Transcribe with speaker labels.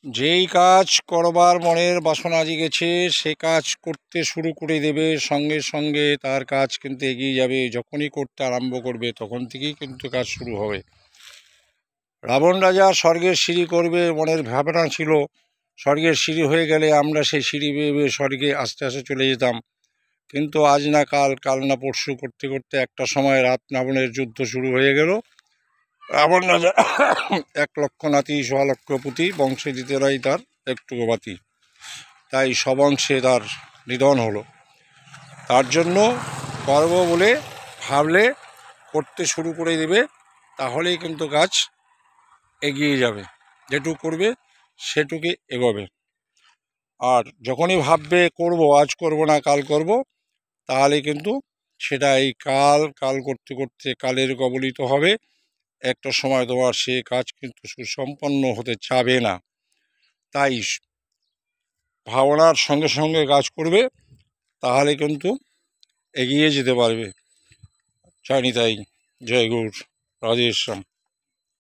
Speaker 1: যেই কাজ করবার মনের বাসনা জেগেছে সে কাজ করতে শুরু করে দেবে, সঙ্গে সঙ্গে তার কাজ কিন্তু এগিয়ে যাবে। যখনই করতে আরম্ভ করবে তখন থেকেই কিন্তু কাজ শুরু হবে। রাবণ রাজা স্বর্গের সিঁড়ি করবে মনের ভাবনা ছিল, স্বর্গের সিঁড়ি হয়ে গেলে আমরা সেই সিঁড়ি বেয়ে বেয়ে স্বর্গে আস্তে আস্তে চলে যেতাম। কিন্তু আজ না কাল, কাল না পরশু করতে করতে একটা সময় রাবণের যুদ্ধ শুরু হয়ে গেল। রাবণ রাজা 1,00,000 নাতি 1,00,000 পুঁতি, বংশে দ্বিতীয়রাই তার একটুকু বাতি, তাই সবংশে তার নিধন হলো। তার জন্য করব বলে ভাবলে করতে শুরু করে দেবে, তাহলেই কিন্তু কাজ এগিয়ে যাবে। যেটুকু করবে সেটুকুই এগোবে। আর যখনই ভাববে করব, আজ করব না কাল করব, তাহলে কিন্তু সেটা এই কাল কাল করতে করতে কালের কবলিত হবে। একটা সময় তোমার সে কাজ কিন্তু সুসম্পন্ন হতে চাবে না। তাই ভাবনার সঙ্গে সঙ্গে কাজ করবে, তাহলে কিন্তু এগিয়ে যেতে পারবে। জানি তাই। জয় গুরু, রাধে শ্যাম।